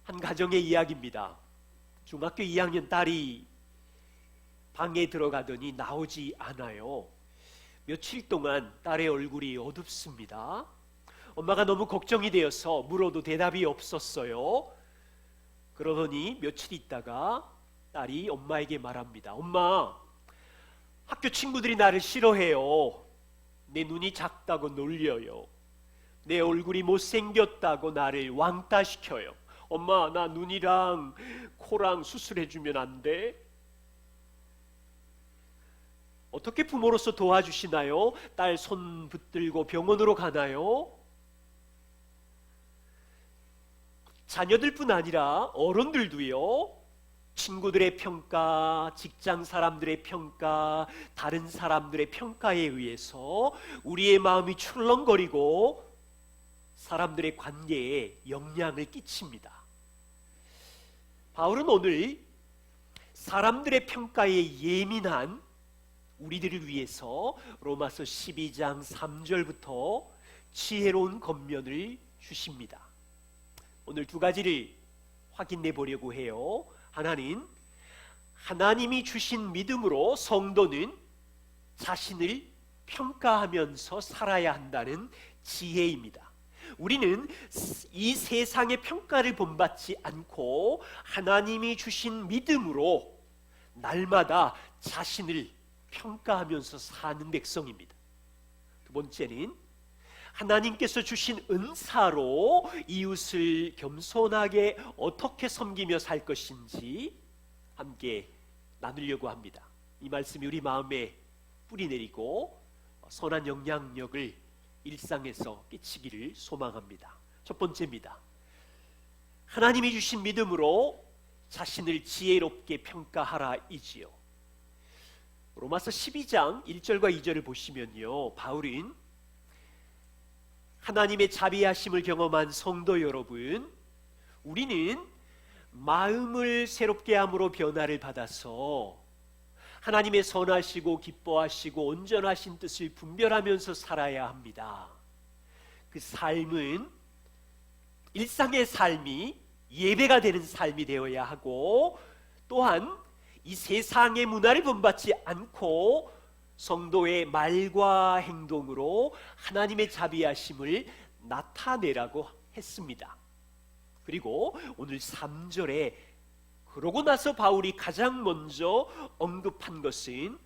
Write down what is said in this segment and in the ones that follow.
한 가정의 이야기입니다. 중학교 2학년 딸이 방에 들어가더니 나오지 않아요. 며칠 동안 딸의 얼굴이 어둡습니다. 엄마가 너무 걱정이 되어서 물어도 대답이 없었어요. 그러더니 며칠 있다가 딸이 엄마에게 말합니다. 엄마, 학교 친구들이 나를 싫어해요. 내 눈이 작다고 놀려요. 내 얼굴이 못생겼다고 나를 왕따시켜요. 엄마, 나 눈이랑 코랑 수술해주면 안 돼? 어떻게 부모로서 도와주시나요? 딸 손 붙들고 병원으로 가나요? 자녀들뿐 아니라 어른들도요, 친구들의 평가, 직장 사람들의 평가, 다른 사람들의 평가에 의해서 우리의 마음이 출렁거리고 사람들의 관계에 영향을 끼칩니다. 바울은 오늘 사람들의 평가에 예민한 우리들을 위해서 로마서 12장 3절부터 지혜로운 권면을 주십니다. 오늘 두 가지를 확인해 보려고 해요. 하나는 하나님이 주신 믿음으로 성도는 자신을 평가하면서 살아야 한다는 지혜입니다. 우리는 이 세상의 평가를 본받지 않고 하나님이 주신 믿음으로 날마다 자신을 평가하면서 사는 백성입니다. 두 번째는 하나님께서 주신 은사로 이웃을 겸손하게 어떻게 섬기며 살 것인지 함께 나누려고 합니다. 이 말씀이 우리 마음에 뿌리내리고 선한 영향력을 일상에서 끼치기를 소망합니다. 첫 번째입니다. 하나님이 주신 믿음으로 자신을 지혜롭게 평가하라이지요. 로마서 12장 1절과 2절을 보시면요, 바울은 하나님의 자비하심을 경험한 성도 여러분, 우리는 마음을 새롭게 함으로 변화를 받아서 하나님의 선하시고 기뻐하시고 온전하신 뜻을 분별하면서 살아야 합니다. 그 삶은 일상의 삶이 예배가 되는 삶이 되어야 하고, 또한 이 세상의 문화를 본받지 않고 성도의 말과 행동으로 하나님의 자비하심을 나타내라고 했습니다. 그리고 오늘 3절에 그러고 나서 바울이 가장 먼저 언급한 것은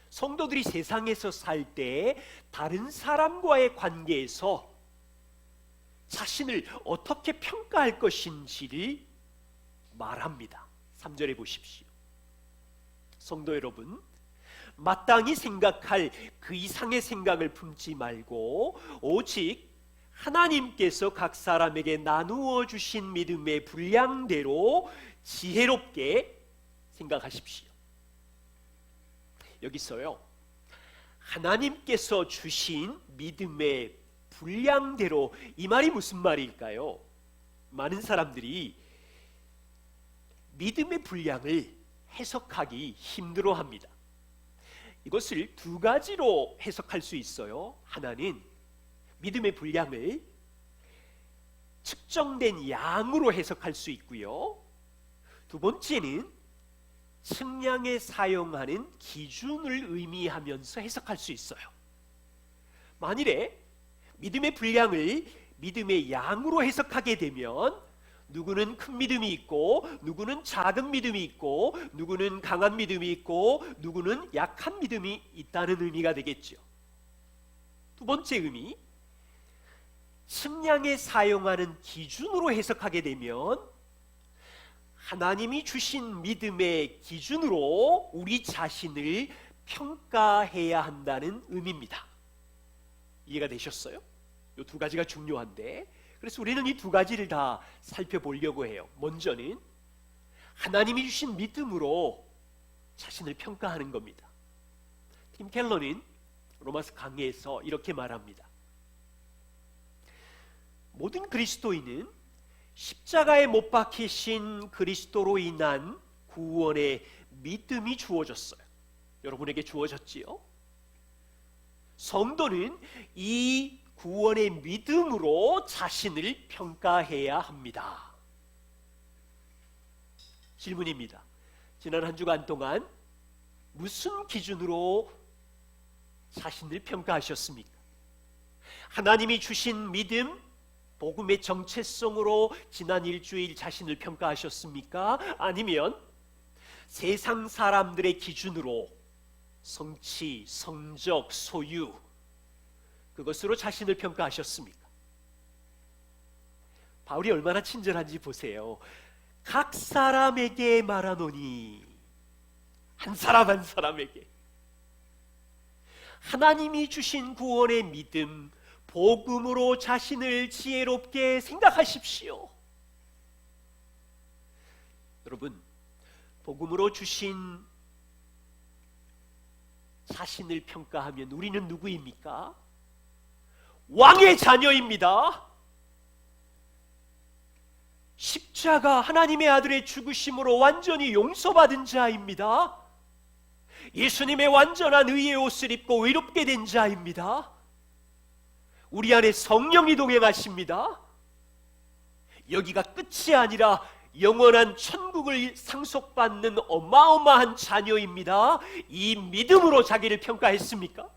성도들이 세상에서 살 때 다른 사람과의 관계에서 자신을 어떻게 평가할 것인지를 말합니다. 3절에 보십시오. 성도 여러분, 마땅히 생각할 그 이상의 생각을 품지 말고 오직 하나님께서 각 사람에게 나누어 주신 믿음의 분량대로 지혜롭게 생각하십시오. 여기서요, 하나님께서 주신 믿음의 분량대로, 이 말이 무슨 말일까요? 많은 사람들이 믿음의 분량을 해석하기 힘들어합니다. 이것을 두 가지로 해석할 수 있어요. 하나는 믿음의 분량을 측정된 양으로 해석할 수 있고요, 두 번째는 측량에 사용하는 기준을 의미하면서 해석할 수 있어요. 만일에 믿음의 분량을 믿음의 양으로 해석하게 되면 누구는 큰 믿음이 있고 누구는 작은 믿음이 있고 누구는 강한 믿음이 있고 누구는 약한 믿음이 있다는 의미가 되겠죠. 두 번째 의미, 측량에 사용하는 기준으로 해석하게 되면 하나님이 주신 믿음의 기준으로 우리 자신을 평가해야 한다는 의미입니다. 이해가 되셨어요? 이 두 가지가 중요한데, 그래서 우리는 이 두 가지를 다 살펴보려고 해요. 먼저는 하나님이 주신 믿음으로 자신을 평가하는 겁니다. 팀 켈러는 로마서 강해에서 이렇게 말합니다. 모든 그리스도인은 십자가에 못 박히신 그리스도로 인한 구원의 믿음이 주어졌어요. 여러분에게 주어졌지요? 성도는 이 구원의 믿음으로 자신을 평가해야 합니다. 질문입니다. 지난 한 주간 동안 무슨 기준으로 자신을 평가하셨습니까? 하나님이 주신 믿음, 복음의 정체성으로 지난 일주일 자신을 평가하셨습니까? 아니면 세상 사람들의 기준으로 성취, 성적, 소유, 그것으로 자신을 평가하셨습니까? 바울이 얼마나 친절한지 보세요. 각 사람에게 말하노니, 한 사람 한 사람에게 하나님이 주신 구원의 믿음, 복음으로 자신을 지혜롭게 생각하십시오. 여러분, 복음으로 주신 자신을 평가하면 우리는 누구입니까? 왕의 자녀입니다. 십자가 하나님의 아들의 죽으심으로 완전히 용서받은 자입니다. 예수님의 완전한 의의 옷을 입고 의롭게 된 자입니다. 우리 안에 성령이 동행하십니다. 여기가 끝이 아니라 영원한 천국을 상속받는 어마어마한 자녀입니다. 이 믿음으로 자기를 평가했습니까?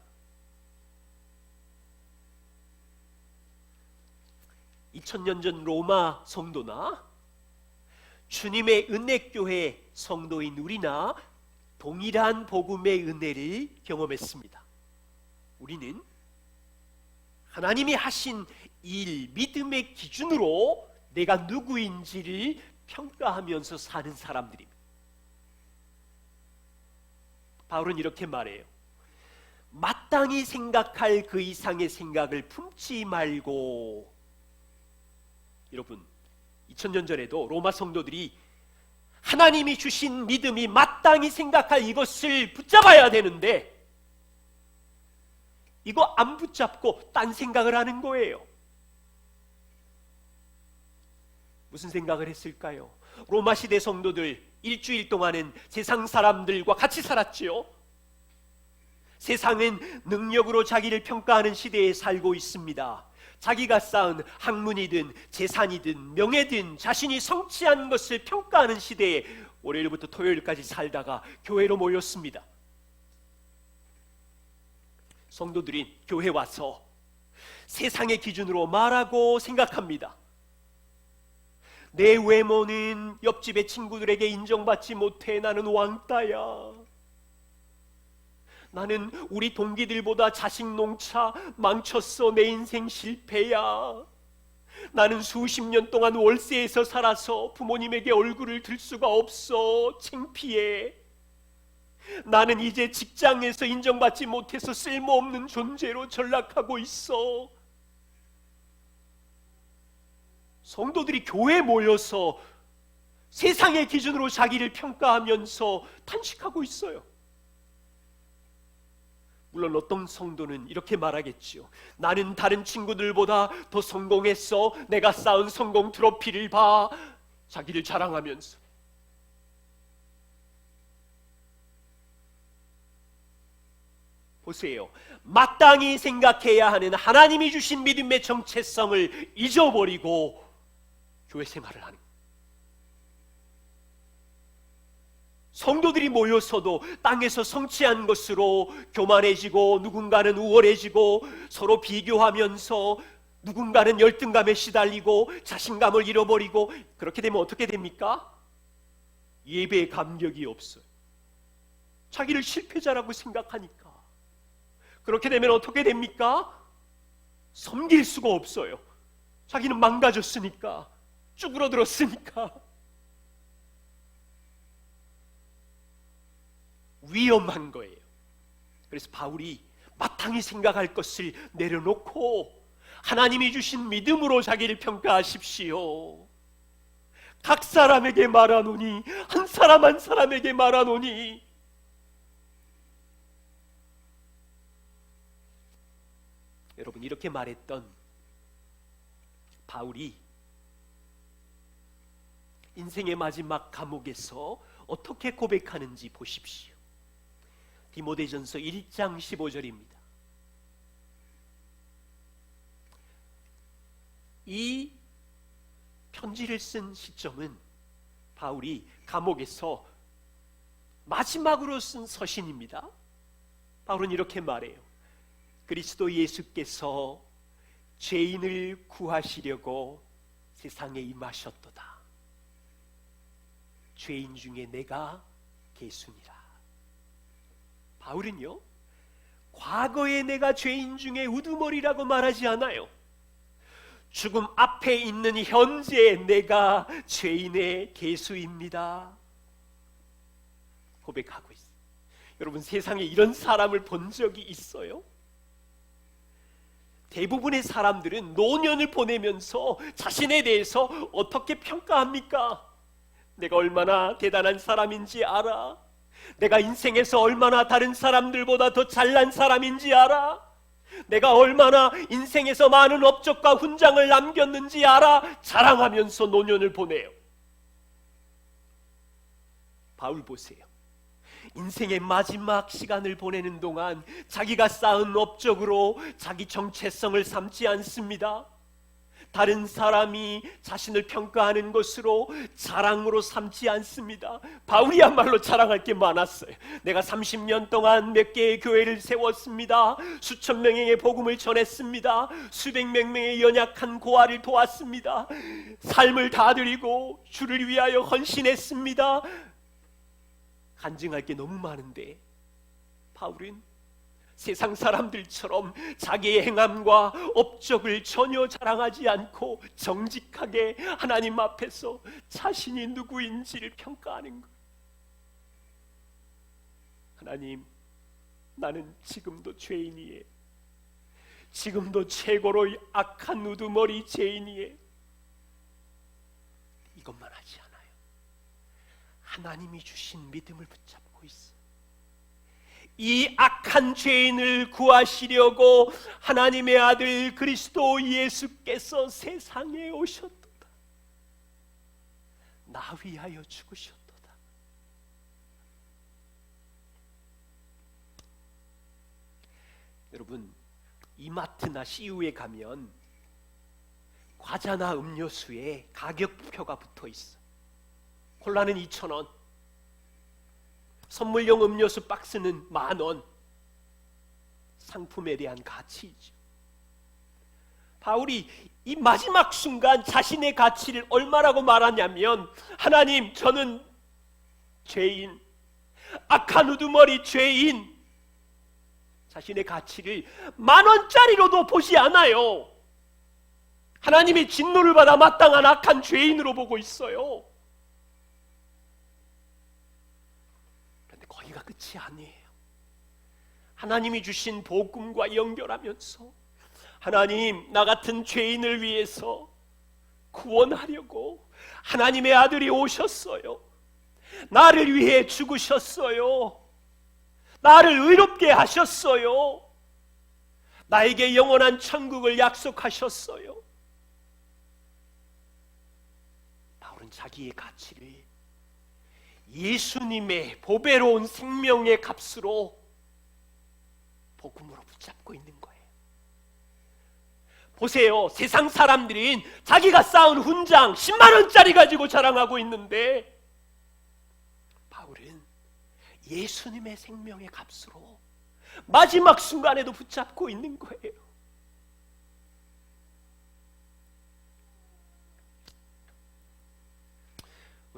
2000년 전 로마 성도나 주님의 은혜교회 성도인 우리나 동일한 복음의 은혜를 경험했습니다. 우리는 하나님이 하신 일, 믿음의 기준으로 내가 누구인지를 평가하면서 사는 사람들입니다. 바울은 이렇게 말해요. 마땅히 생각할 그 이상의 생각을 품지 말고. 여러분, 2000년 전에도 로마 성도들이 하나님이 주신 믿음이 마땅히 생각할 이것을 붙잡아야 되는데 이거 안 붙잡고 딴 생각을 하는 거예요. 무슨 생각을 했을까요? 로마 시대 성도들 일주일 동안은 세상 사람들과 같이 살았지요. 세상은 능력으로 자기를 평가하는 시대에 살고 있습니다. 자기가 쌓은 학문이든 재산이든 명예든 자신이 성취한 것을 평가하는 시대에 월요일부터 토요일까지 살다가 교회로 모였습니다. 성도들이 교회 와서 세상의 기준으로 말하고 생각합니다. 내 외모는 옆집의 친구들에게 인정받지 못해 나는 왕따야. 나는 우리 동기들보다 자식 농사 망쳤어. 내 인생 실패야. 나는 수십 년 동안 월세에서 살아서 부모님에게 얼굴을 들 수가 없어. 창피해. 나는 이제 직장에서 인정받지 못해서 쓸모없는 존재로 전락하고 있어. 성도들이 교회에 모여서 세상의 기준으로 자기를 평가하면서 탄식하고 있어요. 물론 어떤 성도는 이렇게 말하겠지요. 나는 다른 친구들보다 더 성공했어. 내가 쌓은 성공 트로피를 봐. 자기를 자랑하면서. 보세요. 마땅히 생각해야 하는 하나님이 주신 믿음의 정체성을 잊어버리고 교회 생활을 하는 거예요. 성도들이 모여서도 땅에서 성취한 것으로 교만해지고 누군가는 우월해지고 서로 비교하면서 누군가는 열등감에 시달리고 자신감을 잃어버리고 그렇게 되면 어떻게 됩니까? 예배에 감격이 없어요. 자기를 실패자라고 생각하니까. 그렇게 되면 어떻게 됩니까? 섬길 수가 없어요. 자기는 망가졌으니까, 쭈그러들었으니까. 위험한 거예요. 그래서 바울이 마땅히 생각할 것을 내려놓고 하나님이 주신 믿음으로 자기를 평가하십시오. 각 사람에게 말하노니, 한 사람 한 사람에게 말하노니. 여러분, 이렇게 말했던 바울이 인생의 마지막 감옥에서 어떻게 고백하는지 보십시오. 디모데전서 1장 15절입니다. 이 편지를 쓴 시점은 바울이 감옥에서 마지막으로 쓴 서신입니다. 바울은 이렇게 말해요. 그리스도 예수께서 죄인을 구하시려고 세상에 임하셨도다. 죄인 중에 내가 개순이라. 바울은요, 과거에 내가 죄인 중에 우두머리라고 말하지 않아요. 죽음 앞에 있는 현재 내가 죄인의 개수입니다 고백하고 있어요. 여러분, 세상에 이런 사람을 본 적이 있어요? 대부분의 사람들은 노년을 보내면서 자신에 대해서 어떻게 평가합니까? 내가 얼마나 대단한 사람인지 알아? 내가 인생에서 얼마나 다른 사람들보다 더 잘난 사람인지 알아? 내가 얼마나 인생에서 많은 업적과 훈장을 남겼는지 알아? 자랑하면서 노년을 보내요. 바울 보세요. 인생의 마지막 시간을 보내는 동안 자기가 쌓은 업적으로 자기 정체성을 삼지 않습니다. 다른 사람이 자신을 평가하는 것으로 자랑으로 삼지 않습니다. 바울이야말로 자랑할 게 많았어요. 내가 30년 동안 몇 개의 교회를 세웠습니다. 수천 명에게 복음을 전했습니다. 수백 명의 연약한 고아를 도왔습니다. 삶을 다 드리고 주를 위하여 헌신했습니다. 간증할 게 너무 많은데 바울은 세상 사람들처럼 자기의 행함과 업적을 전혀 자랑하지 않고 정직하게 하나님 앞에서 자신이 누구인지를 평가하는 거예요. 하나님, 나는 지금도 죄인이에요. 지금도 최고로 악한 우두머리 죄인이에요. 이것만 하지 않아요. 하나님이 주신 믿음을 붙잡고 있어. 이 악한 죄인을 구하시려고 하나님의 아들 그리스도 예수께서 세상에 오셨도다. 나 위하여 죽으셨도다. 여러분, 이마트나 CU에 가면 과자나 음료수에 가격표가 붙어 있어. 콜라는 2,000원, 선물용 음료수 박스는 10,000원. 상품에 대한 가치이죠. 바울이 이 마지막 순간 자신의 가치를 얼마라고 말하냐면, 하나님, 저는 죄인, 악한 우두머리 죄인. 자신의 가치를 10,000원짜리로도 보지 않아요. 하나님의 진노를 받아 마땅한 악한 죄인으로 보고 있어요. 거기가 끝이 아니에요. 하나님이 주신 복음과 연결하면서 하나님, 나 같은 죄인을 위해서 구원하려고 하나님의 아들이 오셨어요. 나를 위해 죽으셨어요. 나를 의롭게 하셨어요. 나에게 영원한 천국을 약속하셨어요. 바울은 자기의 가치를 예수님의 보배로운 생명의 값으로 복음으로 붙잡고 있는 거예요. 보세요. 세상 사람들은 자기가 쌓은 훈장 10만 원짜리 가지고 자랑하고 있는데 바울은 예수님의 생명의 값으로 마지막 순간에도 붙잡고 있는 거예요.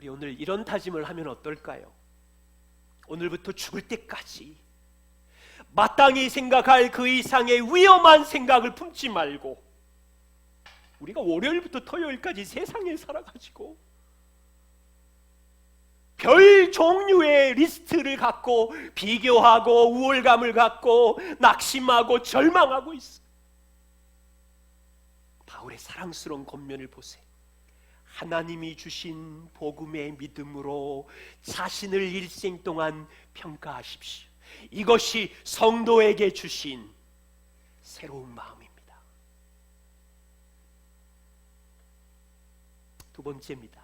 우리 오늘 이런 다짐을 하면 어떨까요? 오늘부터 죽을 때까지 마땅히 생각할 그 이상의 위험한 생각을 품지 말고, 우리가 월요일부터 토요일까지 세상에 살아가지고 별 종류의 리스트를 갖고 비교하고 우월감을 갖고 낙심하고 절망하고 있어. 바울의 사랑스러운 권면을 보세요. 하나님이 주신 복음의 믿음으로 자신을 일생 동안 평가하십시오. 이것이 성도에게 주신 새로운 마음입니다. 두 번째입니다.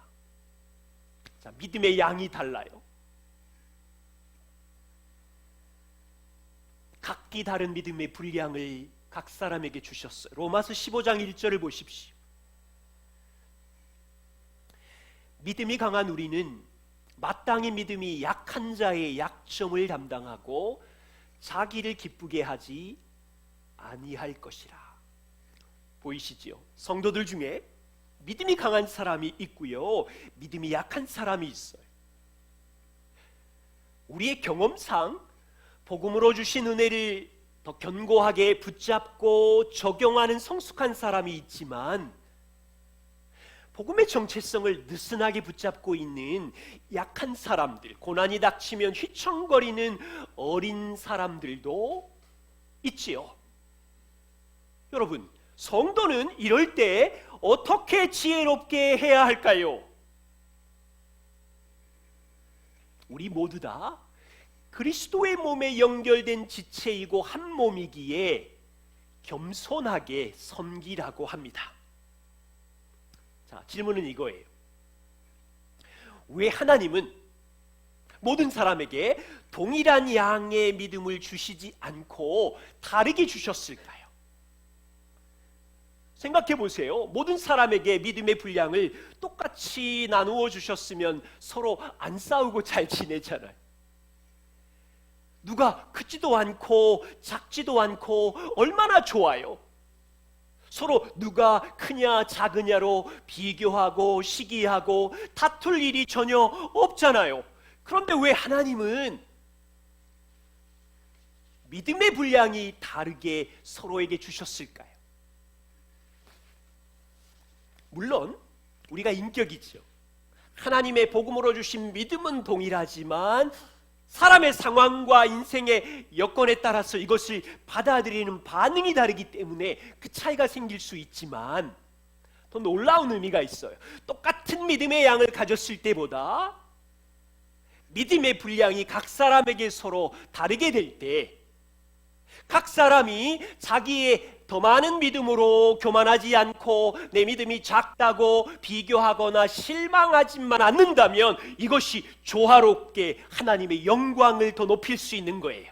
자, 믿음의 양이 달라요. 각기 다른 믿음의 분량을 각 사람에게 주셨어요. 로마서 15장 1절을 보십시오. 믿음이 강한 우리는 마땅히 믿음이 약한 자의 약점을 담당하고 자기를 기쁘게 하지 아니할 것이라. 보이시지요? 성도들 중에 믿음이 강한 사람이 있고요, 믿음이 약한 사람이 있어요. 우리의 경험상 복음으로 주신 은혜를 더 견고하게 붙잡고 적용하는 성숙한 사람이 있지만, 복음의 정체성을 느슨하게 붙잡고 있는 약한 사람들, 고난이 닥치면 휘청거리는 어린 사람들도 있지요. 여러분, 성도는 이럴 때 어떻게 지혜롭게 해야 할까요? 우리 모두 다 그리스도의 몸에 연결된 지체이고 한 몸이기에 겸손하게 섬기라고 합니다. 자, 질문은 이거예요. 왜 하나님은 모든 사람에게 동일한 양의 믿음을 주시지 않고 다르게 주셨을까요? 생각해 보세요. 모든 사람에게 믿음의 분량을 똑같이 나누어 주셨으면 서로 안 싸우고 잘 지내잖아요. 누가 크지도 않고 작지도 않고 얼마나 좋아요. 서로 누가 크냐 작으냐로 비교하고 시기하고 다툴 일이 전혀 없잖아요. 그런데 왜 하나님은 믿음의 분량이 다르게 서로에게 주셨을까요? 물론 우리가 인격이죠. 하나님의 복음으로 주신 믿음은 동일하지만 사람의 상황과 인생의 여건에 따라서 이것을 받아들이는 반응이 다르기 때문에 그 차이가 생길 수 있지만, 더 놀라운 의미가 있어요. 똑같은 믿음의 양을 가졌을 때보다 믿음의 분량이 각 사람에게 서로 다르게 될 때, 각 사람이 자기의 더 많은 믿음으로 교만하지 않고 내 믿음이 작다고 비교하거나 실망하지만 않는다면 이것이 조화롭게 하나님의 영광을 더 높일 수 있는 거예요.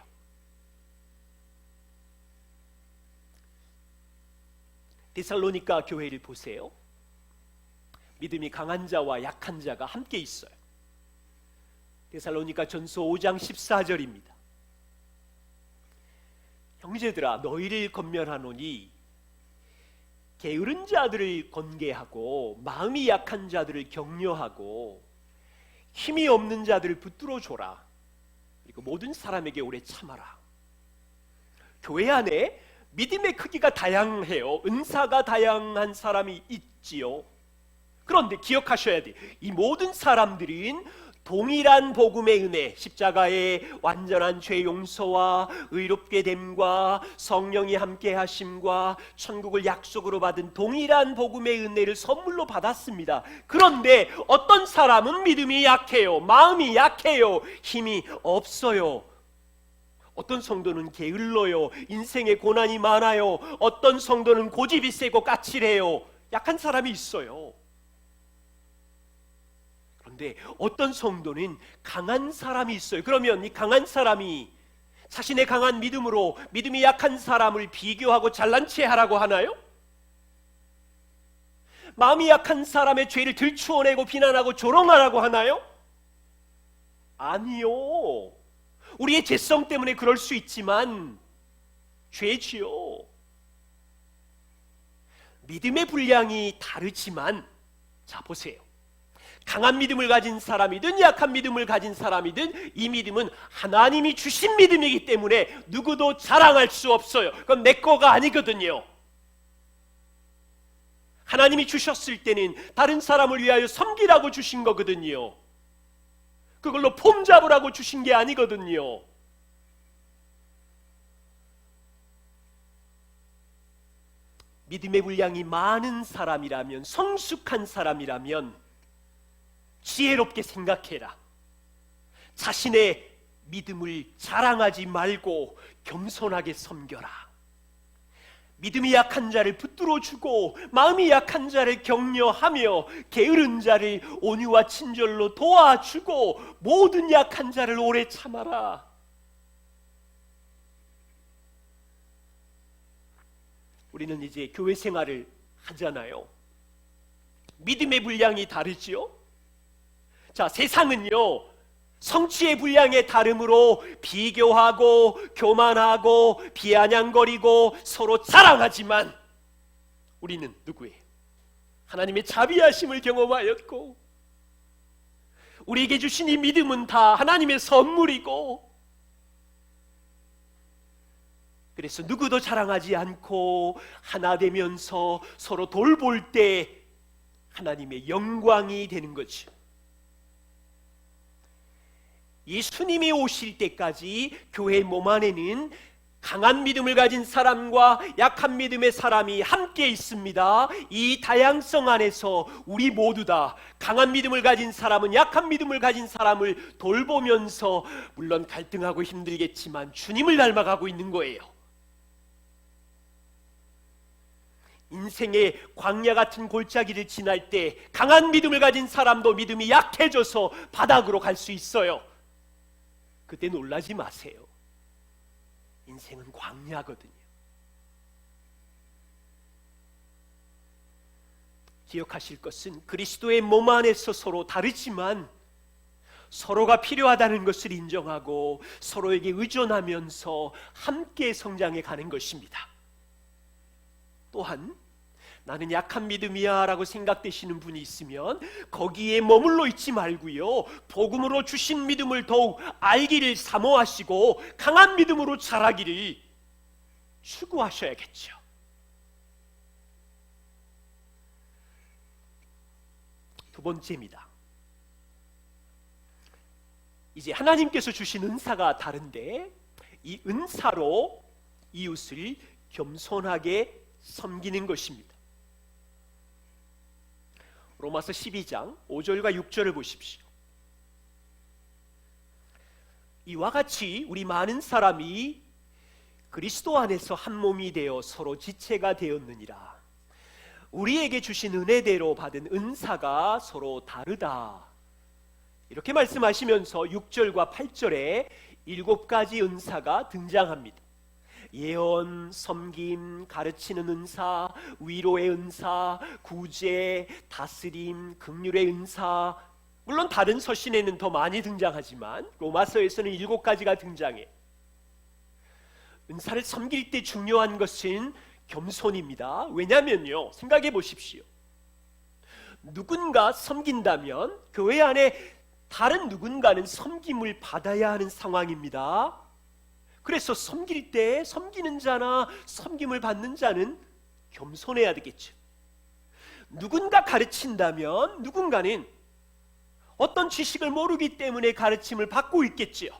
데살로니가 교회를 보세요. 믿음이 강한 자와 약한 자가 함께 있어요. 데살로니가 전서 5장 14절입니다. 형제들아, 너희를 권면하노니 게으른 자들을 권계하고 마음이 약한 자들을 격려하고 힘이 없는 자들을 붙들어 줘라. 그리고 모든 사람에게 오래 참아라. 교회 안에 믿음의 크기가 다양해요. 은사가 다양한 사람이 있지요. 그런데 기억하셔야 돼요. 이 모든 사람들은 동일한 복음의 은혜, 십자가의 완전한 죄 용서와 의롭게 됨과 성령이 함께 하심과 천국을 약속으로 받은 동일한 복음의 은혜를 선물로 받았습니다. 그런데 어떤 사람은 믿음이 약해요. 마음이 약해요. 힘이 없어요. 어떤 성도는 게을러요. 인생에 고난이 많아요. 어떤 성도는 고집이 세고 까칠해요. 약한 사람이 있어요. 그런데 어떤 성도는 강한 사람이 있어요. 그러면 이 강한 사람이 자신의 강한 믿음으로 믿음이 약한 사람을 비교하고 잘난 체 하라고 하나요? 마음이 약한 사람의 죄를 들추어내고 비난하고 조롱하라고 하나요? 아니요. 우리의 죄성 때문에 그럴 수 있지만 죄지요. 믿음의 분량이 다르지만, 자 보세요. 강한 믿음을 가진 사람이든 약한 믿음을 가진 사람이든 이 믿음은 하나님이 주신 믿음이기 때문에 누구도 자랑할 수 없어요. 그건 내 거가 아니거든요. 하나님이 주셨을 때는 다른 사람을 위하여 섬기라고 주신 거거든요. 그걸로 폼 잡으라고 주신 게 아니거든요. 믿음의 분량이 많은 사람이라면, 성숙한 사람이라면 지혜롭게 생각해라. 자신의 믿음을 자랑하지 말고 겸손하게 섬겨라. 믿음이 약한 자를 붙들어주고 마음이 약한 자를 격려하며 게으른 자를 온유와 친절로 도와주고 모든 약한 자를 오래 참아라. 우리는 이제 교회 생활을 하잖아요. 믿음의 분량이 다르지요? 자, 세상은요, 성취의 분량의 다름으로 비교하고 교만하고 비아냥거리고 서로 자랑하지만 우리는 누구예요? 하나님의 자비하심을 경험하였고 우리에게 주신 이 믿음은 다 하나님의 선물이고, 그래서 누구도 자랑하지 않고 하나 되면서 서로 돌볼 때 하나님의 영광이 되는 거죠. 예수님이 오실 때까지 교회 몸 안에는 강한 믿음을 가진 사람과 약한 믿음의 사람이 함께 있습니다. 이 다양성 안에서 우리 모두 다 강한 믿음을 가진 사람은 약한 믿음을 가진 사람을 돌보면서 물론 갈등하고 힘들겠지만 주님을 닮아가고 있는 거예요. 인생의 광야 같은 골짜기를 지날 때 강한 믿음을 가진 사람도 믿음이 약해져서 바닥으로 갈 수 있어요. 그때 놀라지 마세요. 인생은 광야거든요. 기억하실 것은 그리스도의 몸 안에서 서로 다르지만 서로가 필요하다는 것을 인정하고 서로에게 의존하면서 함께 성장해 가는 것입니다. 또한 나는 약한 믿음이야 라고 생각되시는 분이 있으면 거기에 머물러 있지 말고요, 복음으로 주신 믿음을 더욱 알기를 사모하시고 강한 믿음으로 자라기를 추구하셔야겠죠. 두 번째입니다. 이제 하나님께서 주신 은사가 다른데 이 은사로 이웃을 겸손하게 섬기는 것입니다. 로마서 12장 5절과 6절을 보십시오. 이와 같이 우리 많은 사람이 그리스도 안에서 한 몸이 되어 서로 지체가 되었느니라. 우리에게 주신 은혜대로 받은 은사가 서로 다르다. 이렇게 말씀하시면서 6절과 8절에 7가지 은사가 등장합니다. 예언, 섬김, 가르치는 은사, 위로의 은사, 구제, 다스림, 긍휼의 은사. 물론 다른 서신에는 더 많이 등장하지만 로마서에서는 7가지가 등장해. 은사를 섬길 때 중요한 것은 겸손입니다. 왜냐면요, 생각해 보십시오. 누군가 섬긴다면 교회 안에 다른 누군가는 섬김을 받아야 하는 상황입니다. 그래서 섬길 때 섬기는 자나 섬김을 받는 자는 겸손해야 되겠죠. 누군가 가르친다면 누군가는 어떤 지식을 모르기 때문에 가르침을 받고 있겠지요.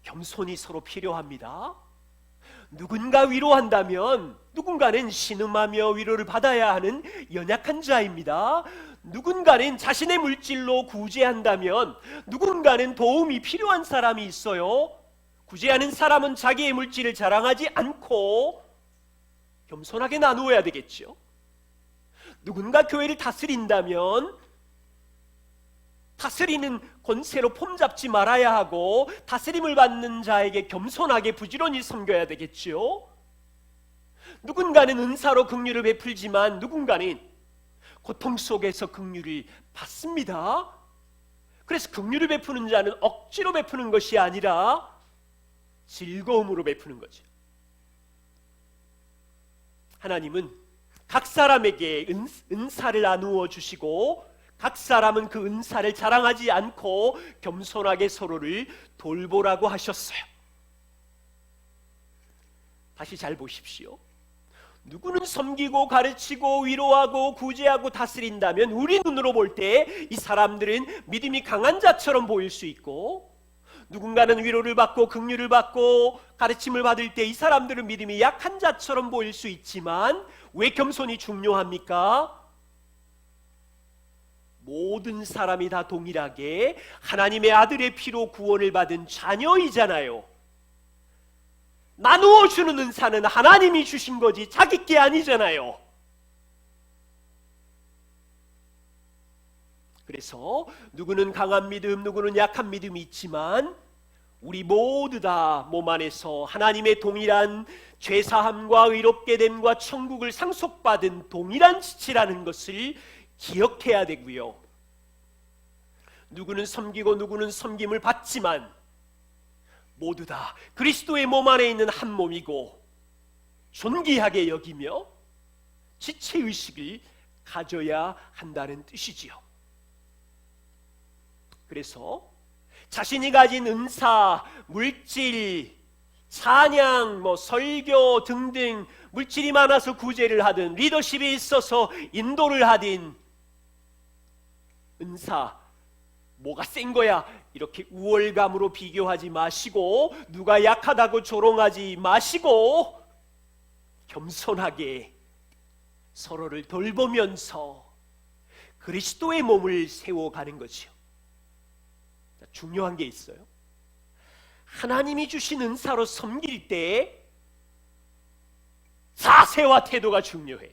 겸손이 서로 필요합니다. 누군가 위로한다면 누군가는 신음하며 위로를 받아야 하는 연약한 자입니다. 누군가는 자신의 물질로 구제한다면 누군가는 도움이 필요한 사람이 있어요. 구제하는 사람은 자기의 물질을 자랑하지 않고 겸손하게 나누어야 되겠죠. 누군가 교회를 다스린다면 다스리는 권세로 폼잡지 말아야 하고 다스림을 받는 자에게 겸손하게 부지런히 섬겨야 되겠죠. 누군가는 은사로 긍휼을 베풀지만 누군가는 고통 속에서 긍휼을 받습니다. 그래서 긍휼을 베푸는 자는 억지로 베푸는 것이 아니라 즐거움으로 베푸는 거죠. 하나님은 각 사람에게 은사를 나누어 주시고 각 사람은 그 은사를 자랑하지 않고 겸손하게 서로를 돌보라고 하셨어요. 다시 잘 보십시오. 누구는 섬기고 가르치고 위로하고 구제하고 다스린다면 우리 눈으로 볼 때 이 사람들은 믿음이 강한 자처럼 보일 수 있고, 누군가는 위로를 받고 긍휼을 받고 가르침을 받을 때 이 사람들은 믿음이 약한 자처럼 보일 수 있지만 왜 겸손이 중요합니까? 모든 사람이 다 동일하게 하나님의 아들의 피로 구원을 받은 자녀이잖아요. 나누어 주는 은사는 하나님이 주신 거지 자기 게 아니잖아요. 그래서 누구는 강한 믿음, 누구는 약한 믿음이 있지만 우리 모두 다 몸 안에서 하나님의 동일한 죄사함과 의롭게 됨과 천국을 상속받은 동일한 지체라는 것을 기억해야 되고요. 누구는 섬기고 누구는 섬김을 받지만 모두 다 그리스도의 몸 안에 있는 한 몸이고 존귀하게 여기며 지체의식을 가져야 한다는 뜻이지요. 그래서 자신이 가진 은사, 물질, 찬양, 설교 등등 물질이 많아서 구제를 하든 리더십이 있어서 인도를 하든 은사, 뭐가 센 거야 이렇게 우월감으로 비교하지 마시고 누가 약하다고 조롱하지 마시고 겸손하게 서로를 돌보면서 그리스도의 몸을 세워가는 거지요. 중요한 게 있어요. 하나님이 주신 은사로 섬길 때 자세와 태도가 중요해.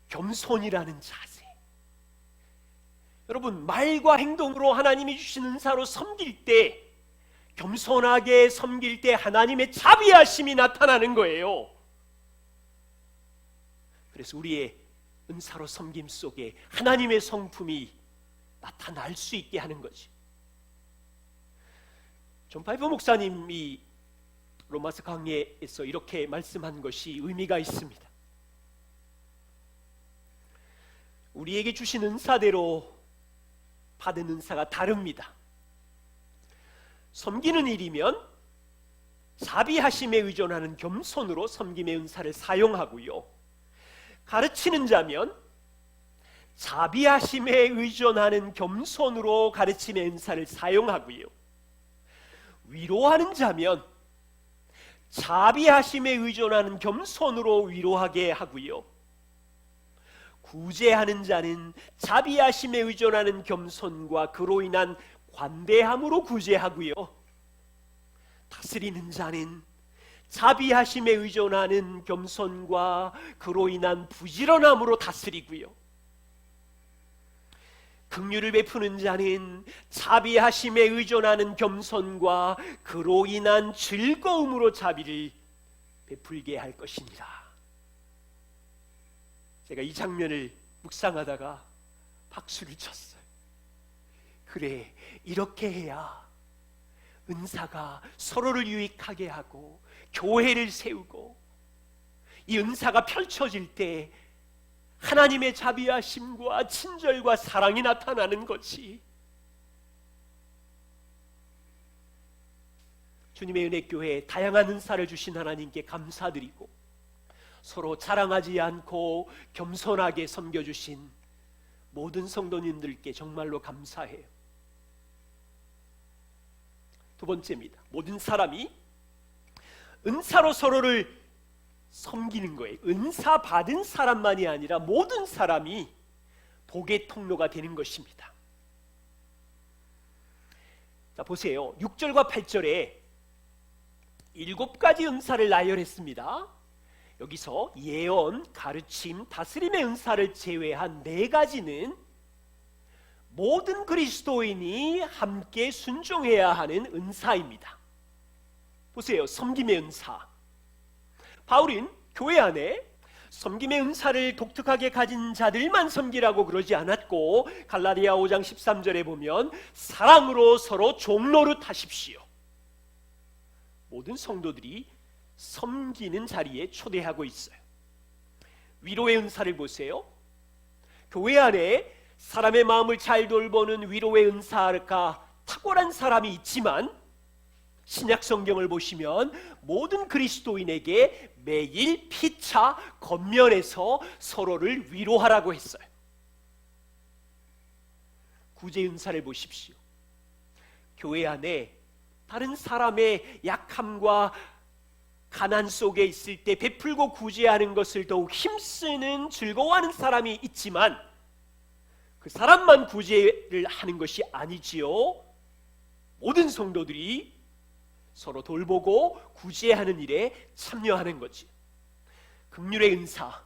겸손이라는 자세. 여러분, 말과 행동으로 하나님이 주신 은사로 섬길 때, 겸손하게 섬길 때 하나님의 자비하심이 나타나는 거예요. 그래서 우리의 은사로 섬김 속에 하나님의 성품이 나타날 수 있게 하는 거지. 존 파이퍼 목사님이 로마서 강해에서 이렇게 말씀한 것이 의미가 있습니다. 우리에게 주신 은사대로 받은 은사가 다릅니다. 섬기는 일이면 자비하심에 의존하는 겸손으로 섬김의 은사를 사용하고요. 가르치는 자면 자비하심에 의존하는 겸손으로 가르침의 은사를 사용하고요. 위로하는 자면 자비하심에 의존하는 겸손으로 위로하게 하고요. 구제하는 자는 자비하심에 의존하는 겸손과 그로 인한 관대함으로 구제하고요. 다스리는 자는 자비하심에 의존하는 겸손과 그로 인한 부지런함으로 다스리고요. 긍휼을 베푸는 자는 자비하심에 의존하는 겸손과 그로 인한 즐거움으로 자비를 베풀게 할 것이니라. 제가 이 장면을 묵상하다가 박수를 쳤어요. 그래, 이렇게 해야 은사가 서로를 유익하게 하고 교회를 세우고 이 은사가 펼쳐질 때 하나님의 자비하심과 친절과 사랑이 나타나는 것이 주님의 은혜교회에 다양한 은사를 주신 하나님께 감사드리고 서로 자랑하지 않고 겸손하게 섬겨주신 모든 성도님들께 정말로 감사해요. 두 번째입니다. 모든 사람이 은사로 서로를 섬기는 거예요. 은사 받은 사람만이 아니라 모든 사람이 복의 통로가 되는 것입니다. 자, 보세요. 6절과 8절에 7가지 은사를 나열했습니다. 여기서 예언, 가르침, 다스림의 은사를 제외한 4가지는 모든 그리스도인이 함께 순종해야 하는 은사입니다. 보세요. 섬김의 은사. 바울은 교회 안에 섬김의 은사를 독특하게 가진 자들만 섬기라고 그러지 않았고 갈라디아 5장 13절에 보면 사랑으로 서로 종노릇 하십시오. 모든 성도들이 섬기는 자리에 초대하고 있어요. 위로의 은사를 보세요. 교회 안에 사람의 마음을 잘 돌보는 위로의 은사가 탁월한 사람이 있지만 신약 성경을 보시면 모든 그리스도인에게 매일 피차 겉면에서 서로를 위로하라고 했어요. 구제 은사를 보십시오. 교회 안에 다른 사람의 약함과 가난 속에 있을 때 베풀고 구제하는 것을 더욱 힘쓰는 즐거워하는 사람이 있지만 그 사람만 구제를 하는 것이 아니지요. 모든 성도들이 서로 돌보고 구제하는 일에 참여하는 거지. 긍휼의 은사,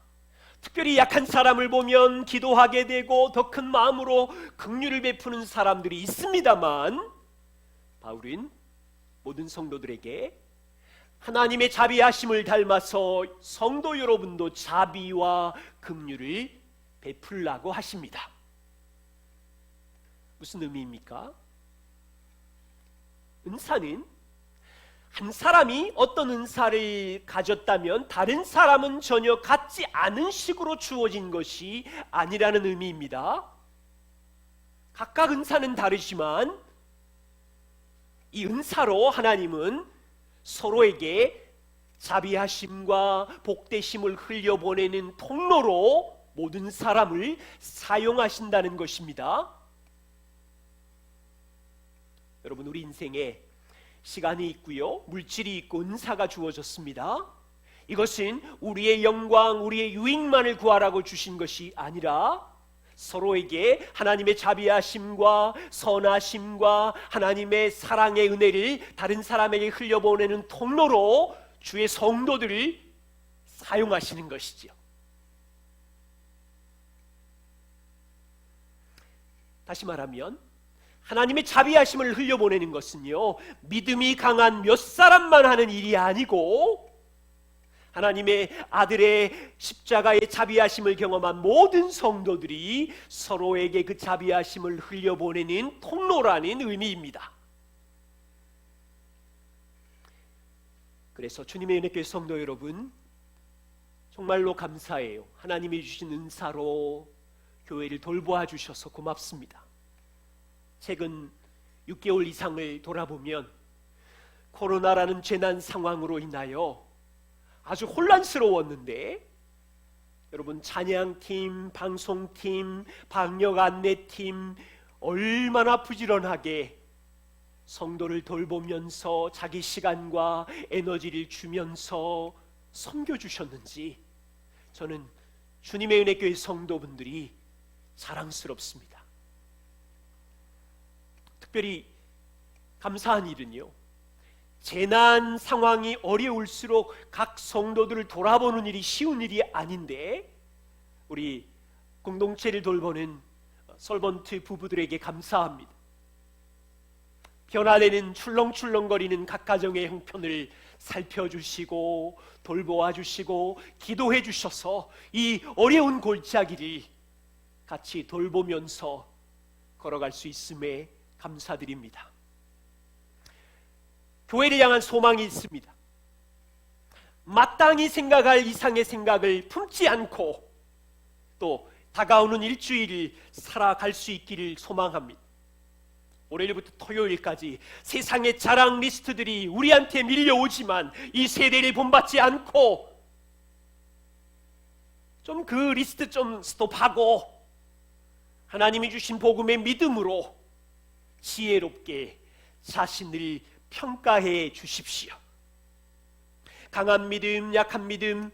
특별히 약한 사람을 보면 기도하게 되고 더 큰 마음으로 긍휼을 베푸는 사람들이 있습니다만 바울은 모든 성도들에게 하나님의 자비하심을 닮아서 성도 여러분도 자비와 긍휼을 베풀라고 하십니다. 무슨 의미입니까? 은사는 한 사람이 어떤 은사를 가졌다면 다른 사람은 전혀 갖지 않은 식으로 주어진 것이 아니라는 의미입니다. 각각 은사는 다르지만 이 은사로 하나님은 서로에게 자비하심과 복되심을 흘려보내는 통로로 모든 사람을 사용하신다는 것입니다. 여러분, 우리 인생에 시간이 있고요, 물질이 있고 은사가 주어졌습니다. 이것은 우리의 영광, 우리의 유익만을 구하라고 주신 것이 아니라 서로에게 하나님의 자비하심과 선하심과 하나님의 사랑의 은혜를 다른 사람에게 흘려보내는 통로로 주의 성도들을 사용하시는 것이지요. 다시 말하면 하나님의 자비하심을 흘려보내는 것은요, 믿음이 강한 몇 사람만 하는 일이 아니고 하나님의 아들의 십자가의 자비하심을 경험한 모든 성도들이 서로에게 그 자비하심을 흘려보내는 통로라는 의미입니다. 그래서 주님의 은혜교회 성도 여러분, 정말로 감사해요. 하나님이 주신 은사로 교회를 돌보아 주셔서 고맙습니다. 최근 6개월 이상을 돌아보면 코로나라는 재난 상황으로 인하여 아주 혼란스러웠는데, 여러분, 찬양팀, 방송팀, 방역 안내팀 얼마나 부지런하게 성도를 돌보면서 자기 시간과 에너지를 주면서 섬겨주셨는지 저는 주님의 은혜교회 성도분들이 자랑스럽습니다. 특별히 감사한 일은요, 재난 상황이 어려울수록 각 성도들을 돌아보는 일이 쉬운 일이 아닌데 우리 공동체를 돌보는 설번트 부부들에게 감사합니다. 변화되는 출렁출렁거리는 각 가정의 형편을 살펴주시고 돌보아 주시고 기도해 주셔서 이 어려운 골짜기를 같이 돌보면서 걸어갈 수 있음에 감사드립니다. 교회를 향한 소망이 있습니다. 마땅히 생각할 이상의 생각을 품지 않고 또 다가오는 일주일을 살아갈 수 있기를 소망합니다. 월요일부터 토요일까지 세상의 자랑 리스트들이 우리한테 밀려오지만 이 세대를 본받지 않고 좀 그 리스트 좀 스톱하고 하나님이 주신 복음의 믿음으로 지혜롭게 자신을 평가해 주십시오. 강한 믿음, 약한 믿음,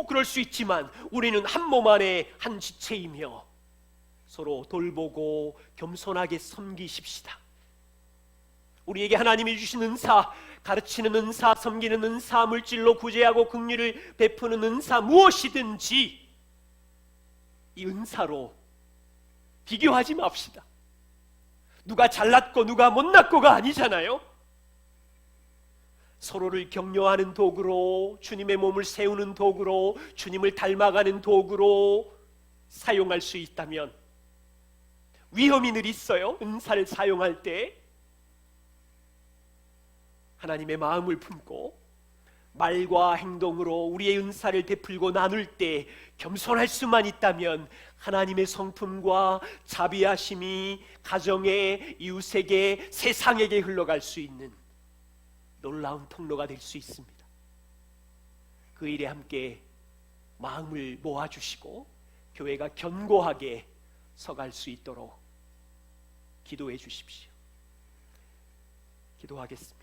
그럴 수 있지만 우리는 한 몸 안에 한 지체이며 서로 돌보고 겸손하게 섬기십시다. 우리에게 하나님이 주신 은사, 가르치는 은사, 섬기는 은사, 물질로 구제하고 긍휼을 베푸는 은사, 무엇이든지 이 은사로 비교하지 맙시다. 누가 잘났고 누가 못났고가 아니잖아요. 서로를 격려하는 도구로, 주님의 몸을 세우는 도구로, 주님을 닮아가는 도구로 사용할 수 있다면, 위험이 늘 있어요. 은사를 사용할 때 하나님의 마음을 품고 말과 행동으로 우리의 은사를 베풀고 나눌 때 겸손할 수만 있다면 하나님의 성품과 자비하심이 가정에, 이웃에게, 세상에게 흘러갈 수 있는 놀라운 통로가 될 수 있습니다. 그 일에 함께 마음을 모아주시고 교회가 견고하게 서갈 수 있도록 기도해 주십시오. 기도하겠습니다.